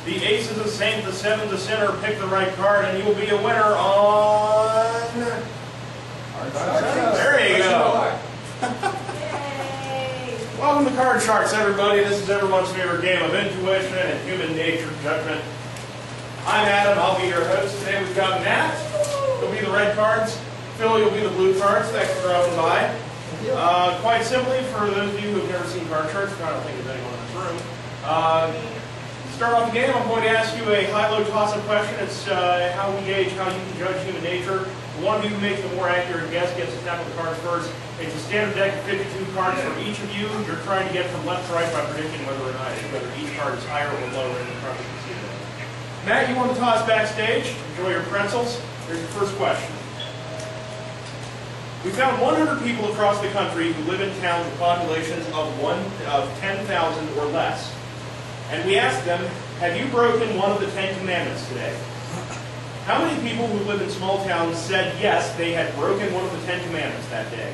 The ace is a saint, the seven's a sinner. Pick the right card and you will be a winner on... There you go. Yay! Welcome to Card Sharks, everybody. This is everyone's favorite game of intuition and human nature judgment. I'm Adam. I'll be your host. Today we've got Matt. He'll be the red cards. Phil, you'll be the blue cards. Thanks for dropping by. Quite simply, for those of you who have never seen Card Sharks, I don't think there's anyone in this room. Start off the game, I'm going to ask you a high-low toss-up question. It's how we gauge how you can judge human nature. The one of you who makes the more accurate guess gets to tackle the cards first. It's a standard deck of 52 cards for each of you. You're trying to get from left to right by predicting whether each card is higher or lower in the card you can see there. Matt, you won the toss backstage. Enjoy your pretzels. Here's your first question. We found 100 people across the country who live in towns with populations of 10,000 or less. And we asked them, have you broken one of the 10 commandments today? How many people who live in small towns said yes, they had broken one of the 10 commandments that day?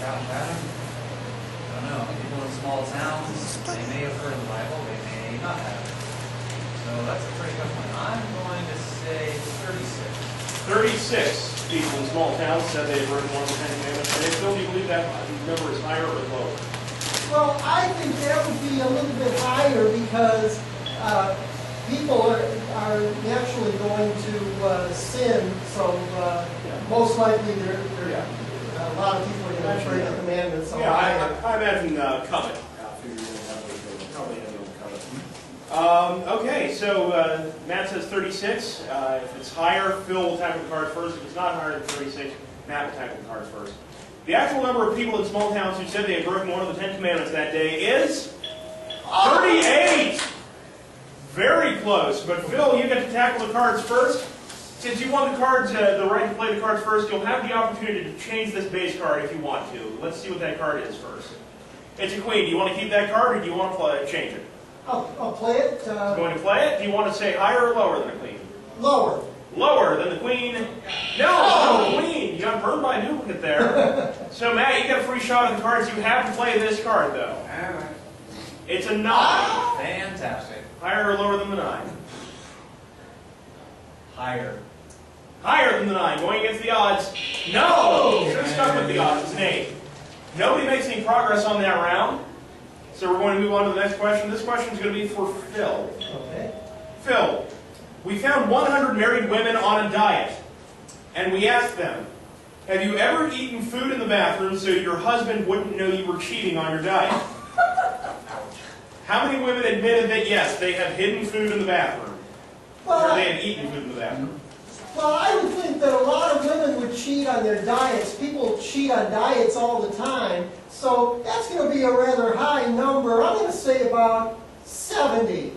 Gosh, Adam, I don't know. People in small towns, they may have heard of the Bible, they may not have. So that's a pretty good one. I'm going to say 36. 36 people in small towns said they had broken one of the 10 commandments today. Phil, do you believe that number is higher or lower? Well, I think that would be a little bit higher because people are naturally going to sin, so most likely a lot of people are going to break the commandments. So yeah, I imagine covet. Probably covet. Okay, so Matt says 36. If it's higher, Phil will tackle the cards first. If it's not higher than 36, Matt will tackle the cards first. The actual number of people in small towns who said they had broken one of the 10 commandments that day is 38! Very close. But Phil, you get to tackle the cards first. Since you won the cards, the right to play the cards first, you'll have the opportunity to change this base card if you want to. Let's see what that card is first. It's a queen. Do you want to keep that card or do you want to change it? I'll play it. Going to play it? Do you want to say higher or lower than a queen? Lower. Lower than the queen? No, the queen! You got burned by a duplicate there. So Matt, you get a free shot at the cards. You have to play this card, though. Alright. It's a 9. Fantastic. Higher or lower than the 9? Higher. Higher than the 9. Going against the odds. No! Should have stuck with the odds. It's an 8. Nobody makes any progress on that round. So we're going to move on to the next question. This question is going to be for Phil. Okay. Phil, we found 100 married women on a diet. And we asked them, have you ever eaten food in the bathroom so your husband wouldn't know you were cheating on your diet? How many women admitted that, yes, they have hidden food in the bathroom? Or they have eaten food in the bathroom? Well, I would think that a lot of women would cheat on their diets. People cheat on diets all the time. So that's going to be a rather high number. I'm going to say about 70.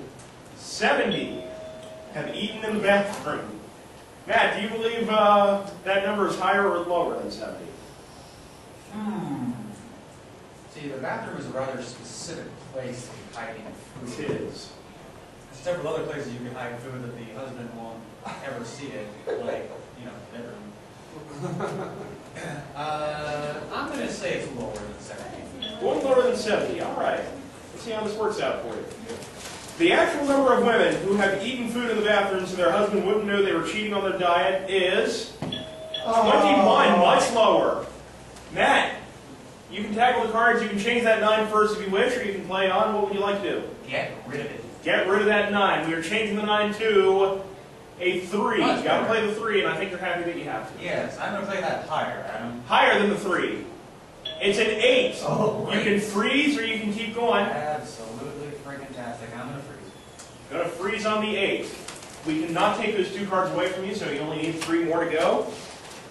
70 have eaten in the bathroom. Matt, do you believe that number is higher or lower than 70? See, the bathroom is a rather specific place to be hiding food. It is. There's several other places you can hide food that the husband won't ever see it, like, bedroom. I'm going to say it's lower than 70. Going lower than 70, all right. Let's see how this works out for you. The actual number of women who have eaten food in the bathroom so their husband wouldn't know they were cheating on their diet is 21, much lower. Matt, you can tackle the cards. You can change that 9 first if you wish, or you can play on. What would you like to do? Get rid of it. Get rid of that 9. We are changing the 9 to a 3. You got to play the 3, and I think you're happy that you have to. Yes, I'm going to play that higher, Adam. Higher than the 3. It's an 8. Oh, you can freeze or you can keep going. Absolutely freaking fantastic. I'm going to freeze. Going to freeze on the 8. We cannot take those 2 cards away from you, so you only need 3 more to go.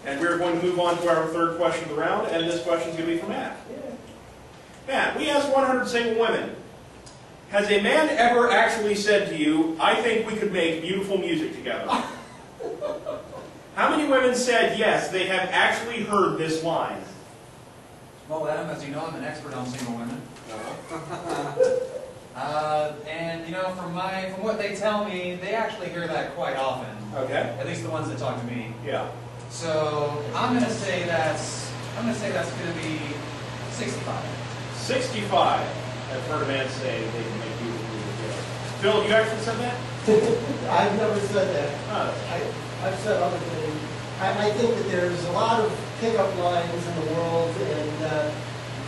And we're going to move on to our third question of the round, and this question is going to be for Matt. Matt, we asked 100 single women. Has a man ever actually said to you, I think we could make beautiful music together? How many women said yes, they have actually heard this line? Well, Adam, as you know, I'm an expert on single women. And, from what they tell me, they actually hear that quite often. Okay. At least the ones that talk to me. Yeah. So, I'm going to say that's going to be 65. 65. I've heard a man say they can make beautiful Phil, you actually said that? I've never said that. Oh. I've said other things. I think that there's a lot of pickup lines in the world, and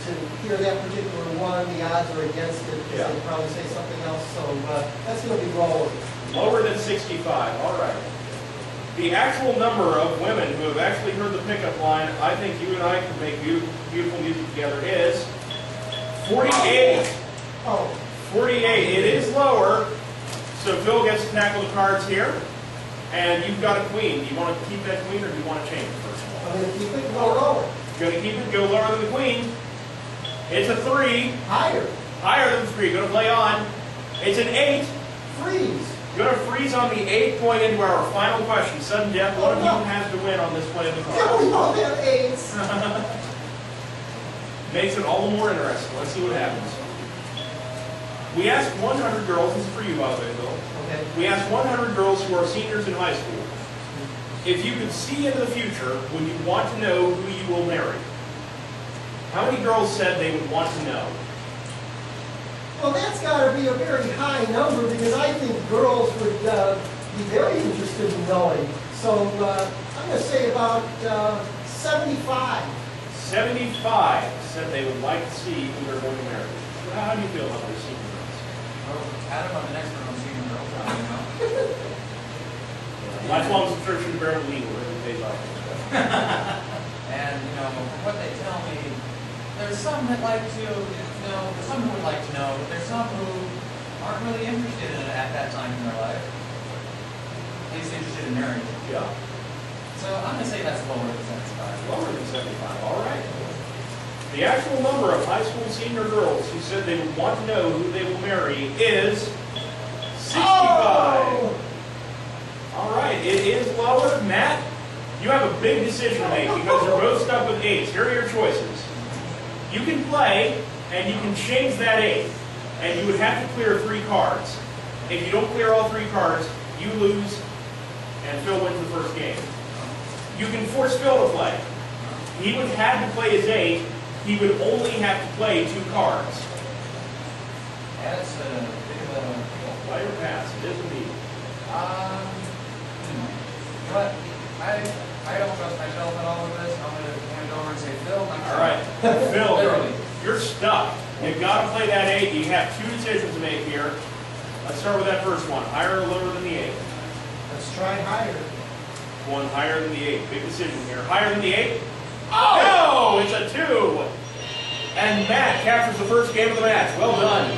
to hear that particular one, the odds are against it, because Yeah. they'd probably say something else, so that's going to be lower. Lower than 65, all right. The actual number of women who have actually heard the pickup line, I think you and I can make beautiful music together, is 48. Oh, 48, it is lower, so Phil gets to tackle the cards here, and you've got a queen. Do you want to keep that queen, or do you want to change it first of all? I'm going to keep it, go lower. Going to keep it, go lower than the queen. It's a 3, Higher. higher than 3, going to play on. It's an 8. Freeze. Going to freeze on the 8 point into our final question. Sudden death, one of you has to win on this play of the Yeah, we cards. all have eights. Makes it all the more interesting. Let's see what happens. We asked 100 girls, this is for you by the way, Bill. Okay. We asked 100 girls who are seniors in high school, if you could see into the future, would you want to know who you will marry? How many girls said they would want to know? Well, that's got to be a very high number, because I think girls would be very interested in knowing. So I'm going to say about 75. 75 said they would like to see who they're going to marry. How do you feel about those senior girls? Well, Adam, I'm an expert on senior girls, you know. Lifelong subscription to Beverly Legal, every pays off. And, you know, from what they tell me, there's some that like to know, there's some who would like to know, but there's some who aren't really interested in it at that time in their life. At least interested in marriage. Yeah. So I'm going to say that's lower than 75. Lower than 75, all right. The actual number of high school senior girls who said they would want to know who they will marry is 65. Oh! All right, it is lower. Matt, you have a big decision to make because you're both stuck with 8s. Here are your choices. You can play, and you can change that 8, and you would have to clear 3 cards. If you don't clear all 3 cards, you lose, and Phil wins the first game. You can force Phil to play. He would have to play his 8. He would only have to play 2 cards. That's a bit of a... Play or pass, it is indeed. But I don't trust myself at all with this. I'm going to hand it over and say, Phil, I'm All right, Phil, Literally. you're stuck. You've got to play that 8. You have 2 decisions to make here. Let's start with that first one. Higher or lower than the 8? Let's try higher. One higher than the 8. Big decision here. Higher than the 8? Oh! No, it's a 2. And Matt captures the first game of the match. Well done.